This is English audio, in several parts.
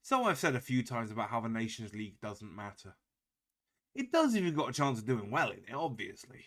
So I've said a few times about how the Nations League doesn't matter. It does if you've got a chance of doing well in it, obviously.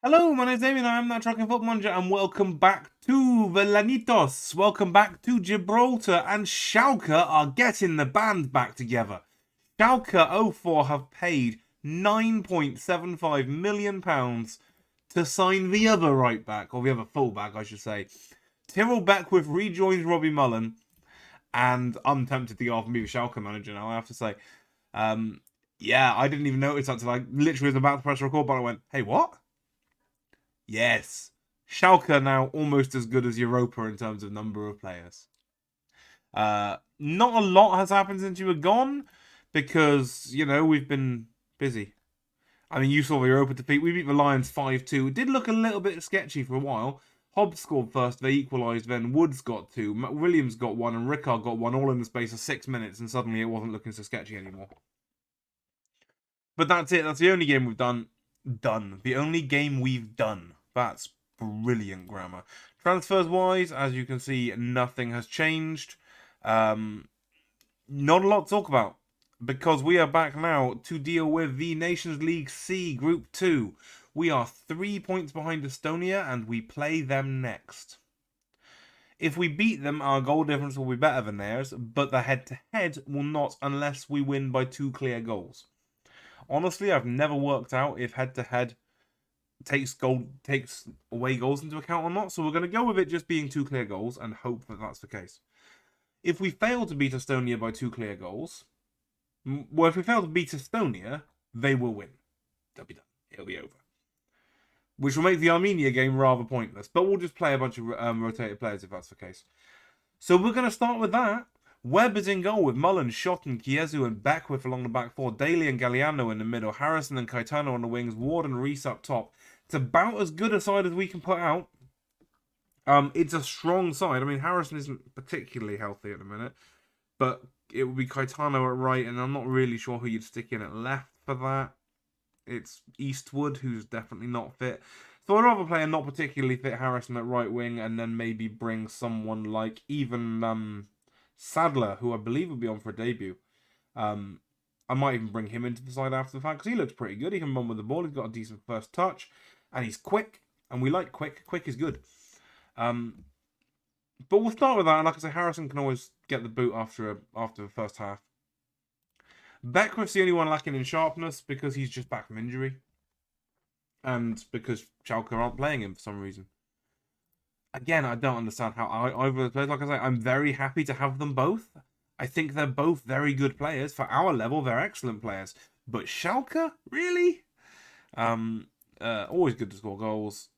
Hello, my name's Damien, I am that Trucking Football Manager, and welcome back to Velanitos. Welcome back to Gibraltar, and Schalke are getting the band back together. Schalke 04 have paid £9.75 million to sign the other right back, or the other full back, I should say. Tyrrell Beckwith rejoins Robbie Mullen, and I'm tempted to go off and be the Schalke manager now, I have to say. Yeah, I didn't even notice that until I literally was about to press record, but I went, hey, what? Yes, Schalke now almost as good as Europa in terms of number of players. Not a lot has happened since you were gone because, you know, we've been busy. I mean, you saw the Europa defeat. We beat the Lions 5-2. It did look a little bit sketchy for a while. Hobbs scored first, they equalised, then Woods got two, Williams got one, and Rickard got one, all in the space of 6 minutes, and suddenly it wasn't looking so sketchy anymore. But that's it. That's the only game we've done. The only game we've done. That's brilliant grammar. Transfers-wise, as you can see, nothing has changed. Not a lot to talk about, because we are back now to deal with the Nations League C Group 2. We are 3 points behind Estonia, and we play them next. If we beat them, our goal difference will be better than theirs, but the head-to-head will not unless we win by 2 clear goals. Honestly, I've never worked out if head-to-head takes away goals into account or not, so we're going to go with it just being 2 clear goals and hope that that's the case. If we fail to beat Estonia by 2 clear goals, well, if we fail to beat Estonia, they will win. They'll be done. It'll be over. Which will make the Armenia game rather pointless, but we'll just play a bunch of rotated players if that's the case. So we're going to start with that. Webb is in goal with Mullen, Schotten, Chiezu and Beckwith along the back four. Daly and Galliano in the middle. Harrison and Caetano on the wings. Ward and Reese up top. It's about as good a side as we can put out. It's a strong side. I mean, Harrison isn't particularly healthy at the minute. But it would be Caetano at right. And I'm not really sure who you'd stick in at left for that. It's Eastwood, who's definitely not fit. So I'd rather play a not particularly fit Harrison at right wing. And then maybe bring someone like even... Sadler, who I believe will be on for a debut. I might even bring him into the side after the fact because he looks pretty good. He can run with the ball. He's got a decent first touch. And he's quick. And we like quick. Quick is good. But we'll start with that. And like I say, Harrison can always get the boot after the first half. Beckwith's the only one lacking in sharpness because he's just back from injury. And because Schalke aren't playing him for some reason. Again, I don't understand how either of the players. Like I say, I'm very happy to have them both. I think they're both very good players. For our level, they're excellent players. But Schalke? Really? Always good to score goals.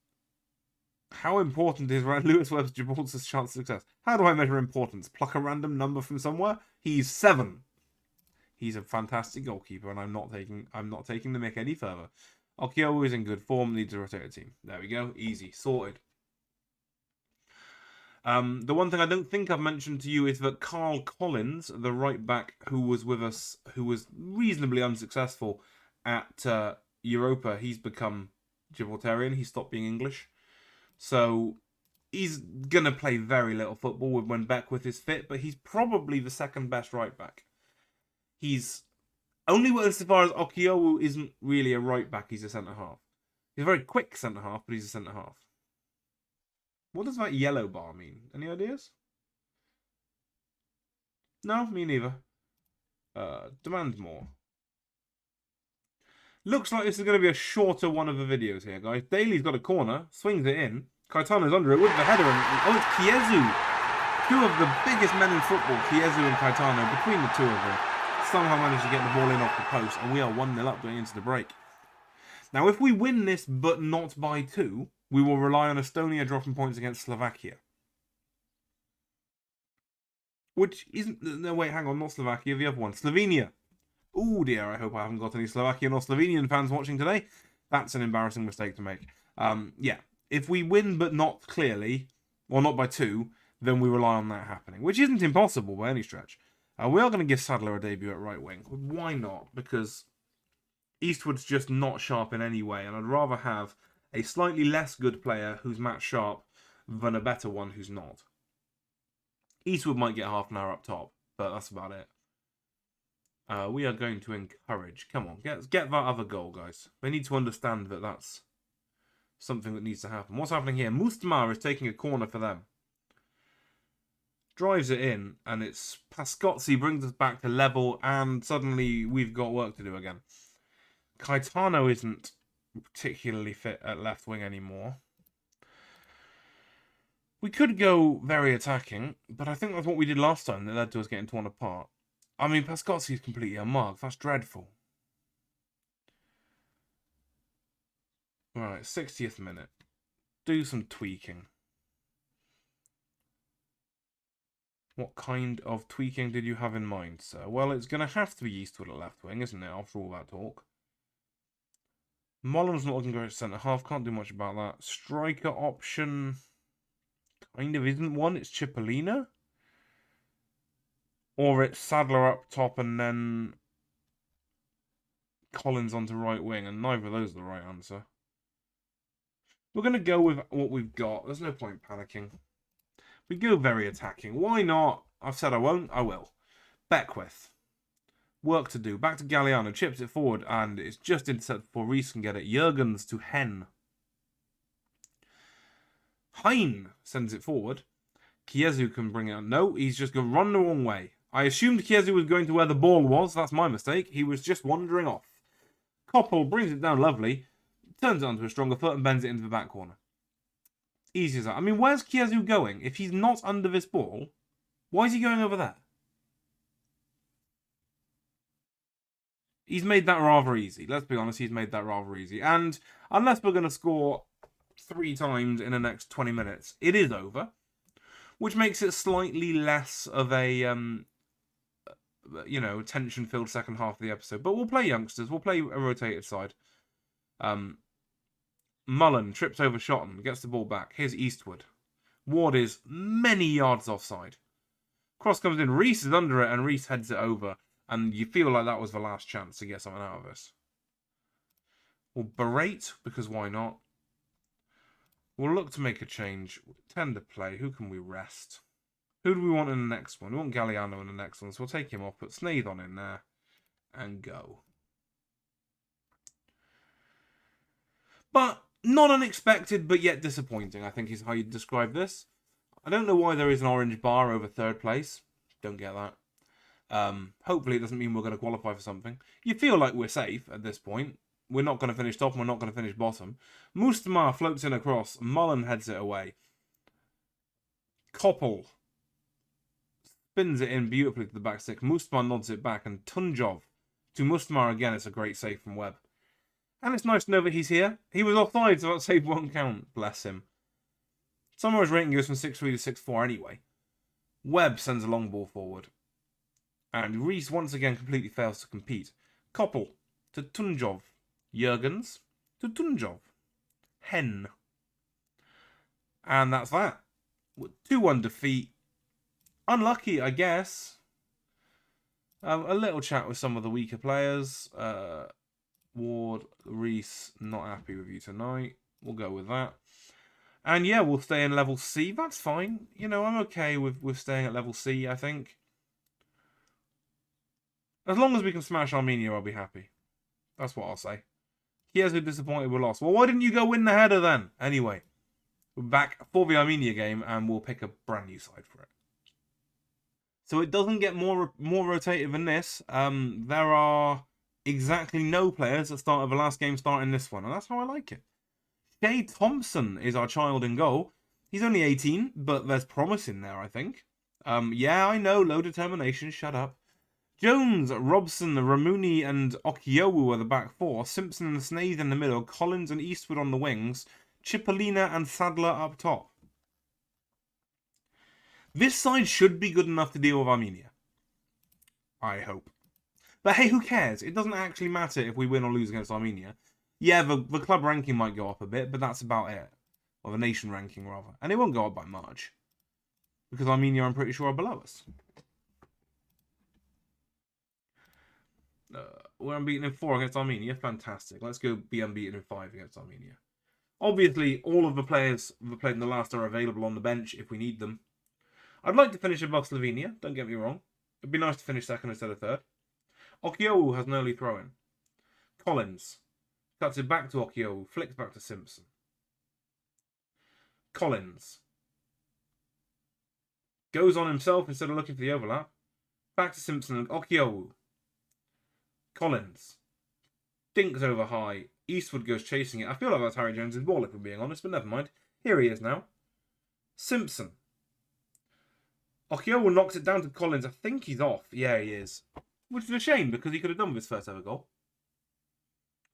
How important is Lewis Webb's Gibraltar's chance of success? How do I measure importance? Pluck a random number from somewhere? He's 7. He's a fantastic goalkeeper, and I'm not taking the mick any further. Okio is in good form, needs a rotated team. There we go. Easy. Sorted. The one thing I don't think I've mentioned to you is that Carl Collins, the right back who was with us, who was reasonably unsuccessful at Europa, he's become Gibraltarian. He stopped being English. So he's going to play very little football when Beckwith is fit, but he's probably the second best right back. He's only as far as Okiowu isn't really a right back, he's a centre half. He's a very quick centre half, but he's a centre half. What does that yellow bar mean? Any ideas? No, me neither. Demand more. Looks like this is going to be a shorter one of the videos here, guys. Daly's got a corner, swings it in. Caetano's under it with the header. And, it's Chiezu. 2 of the biggest men in football, Chiezu and Caetano, between the 2 of them, somehow managed to get the ball in off the post, and we are 1-0 up going into the break. Now, if we win this, but not by 2... we will rely on Estonia dropping points against Slovakia. Which isn't... No, wait, hang on. Not Slovakia. The other one. Slovenia. Oh, dear. I hope I haven't got any Slovakian or Slovenian fans watching today. That's an embarrassing mistake to make. Yeah. If we win, but not clearly, or not by 2, then we rely on that happening. Which isn't impossible by any stretch. We are going to give Sadler a debut at right wing. Why not? Because Eastwood's just not sharp in any way, and I'd rather have a slightly less good player who's match sharp than a better one who's not. Eastwood might get half an hour up top, but that's about it. We are going to encourage. Come on, get that other goal, guys. They need to understand that that's something that needs to happen. What's happening here? Mustamar is taking a corner for them. Drives it in, and it's Pascozzi brings us back to level, and suddenly we've got work to do again. Caetano isn't particularly fit at left wing anymore. We could go very attacking, but I think that's what we did last time that led to us getting torn apart. I mean, Pascozzi is completely unmarked. That's dreadful. Right, 60th minute. Do some tweaking. What kind of tweaking did you have in mind, sir? Well, it's going to have to be Eastwood at left wing, isn't it, after all that talk? Mullen's not looking great at centre half. Can't do much about that. Striker option kind of isn't one. It's Cipollina. Or it's Sadler up top and then Collins onto right wing. And neither of those are the right answer. We're going to go with what we've got. There's no point panicking. We go very attacking. Why not? I've said I won't. I will. Beckwith. Work to do. Back to Galliano. Chips it forward. And it's just intercepted before Reese can get it. Jurgens to Hen. Hein sends it forward. Chiezu can bring it on. No, he's just going to run the wrong way. I assumed Chiezu was going to where the ball was. That's my mistake. He was just wandering off. Koppel brings it down lovely. Turns it onto a stronger foot and bends it into the back corner. Easy as that. I mean, where's Chiezu going? If he's not under this ball, why is he going over there? He's made that rather easy. Let's be honest, he's made that rather easy. And unless we're going to score 3 times in the next 20 minutes, it is over. Which makes it slightly less of a, tension-filled second half of the episode. But we'll play youngsters. We'll play a rotated side. Mullen trips over Shotton, gets the ball back. Here's Eastwood. Ward is many yards offside. Cross comes in. Reese is under it, and Reese heads it over. And you feel like that was the last chance to get something out of this. We'll berate, because why not? We'll look to make a change. Tender play. Who can we rest? Who do we want in the next one? We want Galliano in the next one, so we'll take him off. Put Snaith on in there. And go. But not unexpected, but yet disappointing, I think is how you describe this. I don't know why there is an orange bar over 3rd place. Don't get that. Hopefully it doesn't mean we're going to qualify for something. You feel like we're safe at this point. We're not going to finish top and we're not going to finish bottom. Mustamar floats in across. Mullen heads it away. Koppel spins it in beautifully to the back stick. Mustamar nods it back. And Tunjov to Mustamar again. It's a great save from Webb. And it's nice to know that he's here. He was offside, so that save won't count. Bless him. Somehow his rating goes from 6-3 to 6-4 anyway. Webb sends a long ball forward. And Reese once again completely fails to compete. Koppel to Tunjov. Jurgens to Tunjov. Hen. And that's that. 2-1 defeat. Unlucky, I guess. A little chat with some of the weaker players. Ward, Reese, not happy with you tonight. We'll go with that. And yeah, we'll stay in level C. That's fine. You know, I'm okay with staying at level C, I think. As long as we can smash Armenia, I'll be happy. That's what I'll say. Chiezo disappointed we lost. Well, why didn't you go win the header then? Anyway, we're back for the Armenia game and we'll pick a brand new side for it. So it doesn't get more rotated than this. There are exactly no players that started the last game starting this one, and that's how I like it. Shay Thompson is our child in goal. He's only 18, but there's promise in there, I think. Yeah, I know, low determination, shut up. Jones, Robson, Ramuni and Okiowu are the back 4. Simpson and Snaith in the middle. Collins and Eastwood on the wings. Cipollina and Sadler up top. This side should be good enough to deal with Armenia. I hope. But hey, who cares? It doesn't actually matter if we win or lose against Armenia. Yeah, the club ranking might go up a bit, but that's about it. Or the nation ranking, rather. And it won't go up by much. Because Armenia, I'm pretty sure, are below us. We're unbeaten in 4 against Armenia. Fantastic. Let's go be unbeaten in 5 against Armenia. Obviously, all of the players who have played in the last are available on the bench if we need them. I'd like to finish above Slovenia, don't get me wrong. It'd be nice to finish second instead of third. Okiowu has an early throw-in. Collins cuts it back to Okiowu, flicks back to Simpson. Collins goes on himself instead of looking for the overlap. Back to Simpson and Okiowu. Collins dinks over high. Eastwood goes chasing it. I feel like that's Harry Jones' ball, if we're being honest, but never mind. Here he is now. Simpson. Okiowu knocks it down to Collins. I think he's off. Yeah, he is. Which is a shame, because he could have done with his first ever goal.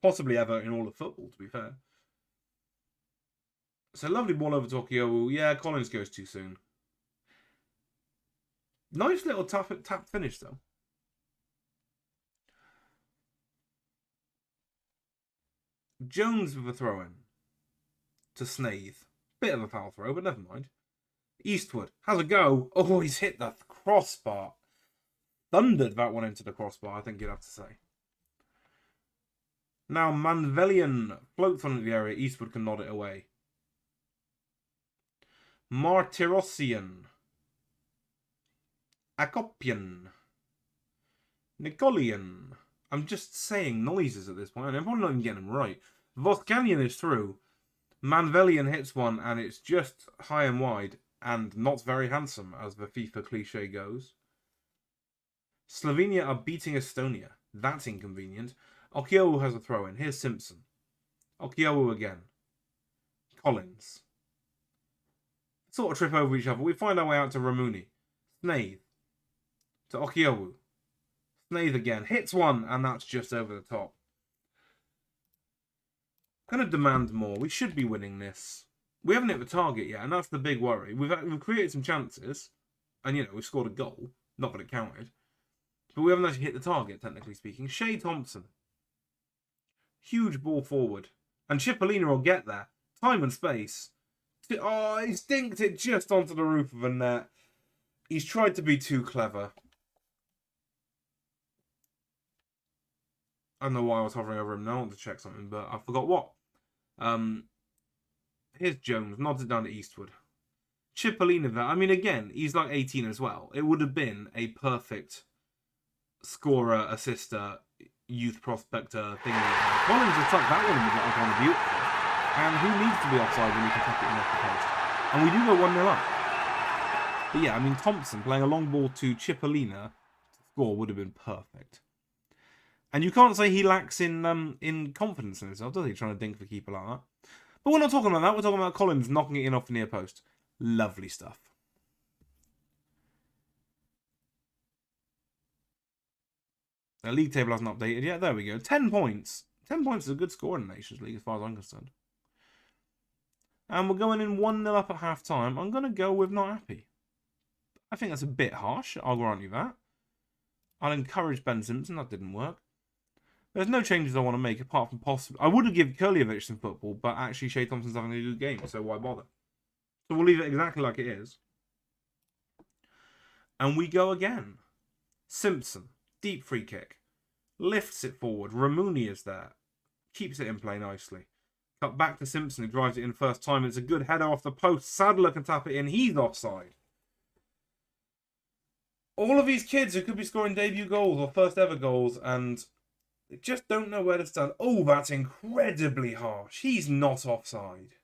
Possibly ever in all of football, to be fair. So lovely ball over to Okiowu. Yeah, Collins goes too soon. Nice little tap finish, though. Jones with a throw-in to Snaith. Bit of a foul throw, but never mind. Eastwood has a go. Oh, he's hit the crossbar. Thundered that one into the crossbar, I think you'd have to say. Now Manvelian floats on the area. Eastwood can nod it away. Martirosian. Akopian. Nikolian. I'm just saying noises at this point, and I'm probably not even getting them right. Voskanian is through. Manvelian hits one, and it's just high and wide, and not very handsome, as the FIFA cliche goes. Slovenia are beating Estonia. That's inconvenient. Okiowu has a throw-in. Here's Simpson. Okiowu again. Collins. Sort of trip over each other. We find our way out to Ramuni. Snaith. To Okiowu. Snaith again. Hits one, and that's just over the top. I'm going to demand more. We should be winning this. We haven't hit the target yet, and that's the big worry. We've created some chances, and, you know, we've scored a goal. Not that it counted. But we haven't actually hit the target, technically speaking. Shea Thompson. Huge ball forward. And Cipollina will get there. Time and space. Oh, he's dinked it just onto the roof of a net. He's tried to be too clever. I don't know why I was hovering over him now. I want to check something, but I forgot what. Here's Jones. Nods it down to Eastwood. Cipollina there. I mean, again, he's like 18 as well. It would have been a perfect scorer, assister, youth prospector thing. Collins has tucked that one in the bottom corner beautifully. And who needs to be offside when you can tuck it in off the post? And we do go 1-0 up. But yeah, I mean, Thompson playing a long ball to Cipollina to score would have been perfect. And you can't say he lacks in confidence in himself, does he? Trying to dink for keeper like that. But we're not talking about that. We're talking about Collins knocking it in off the near post. Lovely stuff. The league table hasn't updated yet. There we go. 10 points. 10 points is a good score in the Nations League as far as I'm concerned. And we're going in 1-0 up at half-time. I'm going to go with not happy. I think that's a bit harsh. I'll grant you that. I'll encourage Ben Simpson. That didn't work. There's no changes I want to make apart from possible. I would have given Kurliovic some football, but actually Shea Thompson's having a good game, so why bother? So we'll leave it exactly like it is. And we go again. Simpson. Deep free kick. Lifts it forward. Ramuni is there. Keeps it in play nicely. Cut back to Simpson, who drives it in first time. It's a good header off the post. Sadler can tap it in. He's offside. All of these kids who could be scoring debut goals or first ever goals, and they just don't know where to stand. Oh, that's incredibly harsh. He's not offside.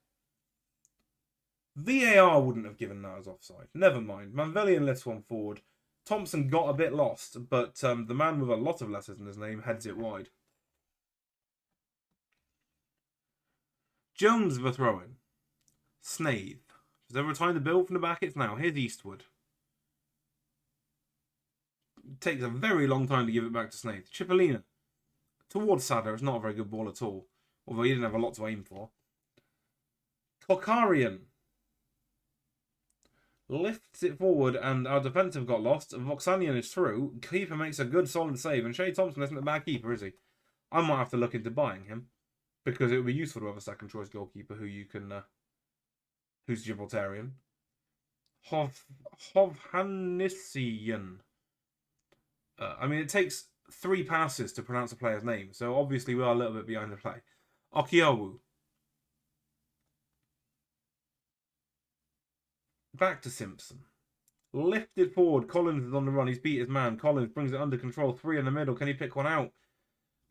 VAR wouldn't have given that as offside. Never mind. Manvelian lifts one forward. Thompson got a bit lost, but the man with a lot of letters in his name heads it wide. Jones the throw-in. Snaith. Has ever time to build from the back? It's now. Here's Eastwood. It takes a very long time to give it back to Snaith. Cipollina. Towards Sadler. It's not a very good ball at all. Although he didn't have a lot to aim for. Kokarian. lifts it forward, and our defensive got lost. Voxanian is through. Keeper makes a good solid save, and Shea Thompson isn't a bad keeper, is he? I might have to look into buying him, because it would be useful to have a second choice goalkeeper who you can, who's Gibraltarian. Hovhannisian. I mean, it takes 3 passes to pronounce a player's name, so obviously we are a little bit behind the play. Okiowu. Back to Simpson. Lifted forward. Collins is on the run. He's beat his man. Collins brings it under control. 3 in the middle. Can he pick one out?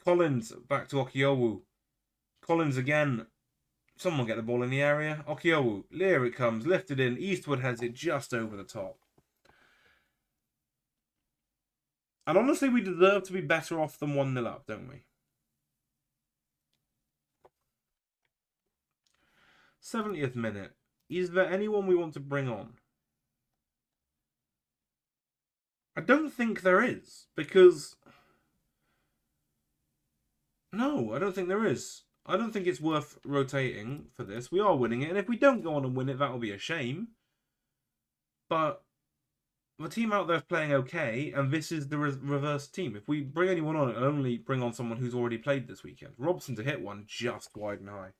Collins back to Okiowu. Collins again. Someone get the ball in the area. Okiowu. Here it comes. Lifted in. Eastwood heads it just over the top. And honestly, we deserve to be better off than 1-0 up, don't we? 70th minute. Is there anyone we want to bring on? I don't think there is, because... No, I don't think there is. I don't think it's worth rotating for this. We are winning it, and if we don't go on and win it, that will be a shame. But the team out there is playing okay, and this is the reverse team. If we bring anyone on, it'll only bring on someone who's already played this weekend. Robson to hit one just wide and high.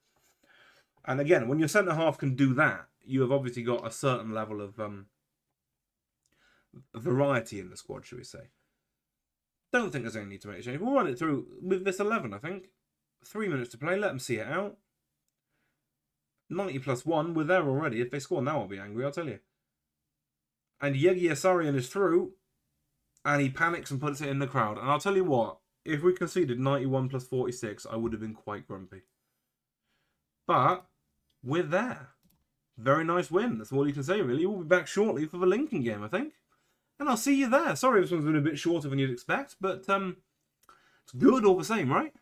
And again, when your centre-half can do that, you have obviously got a certain level of variety in the squad, shall we say. Don't think there's any need to make a change. We'll run it through with this 11, I think. 3 minutes to play. Let them see it out. 90 plus 1. We're there already. If they score now, I'll be angry, I'll tell you. And Yegi Asarian is through. And he panics and puts it in the crowd. And I'll tell you what. If we conceded 91 plus 46, I would have been quite grumpy. But we're there. Very nice win. That's all you can say, really. We'll be back shortly for the Lincoln game, I think. And I'll see you there. Sorry this one's been a bit shorter than you'd expect, but it's good all the same, right?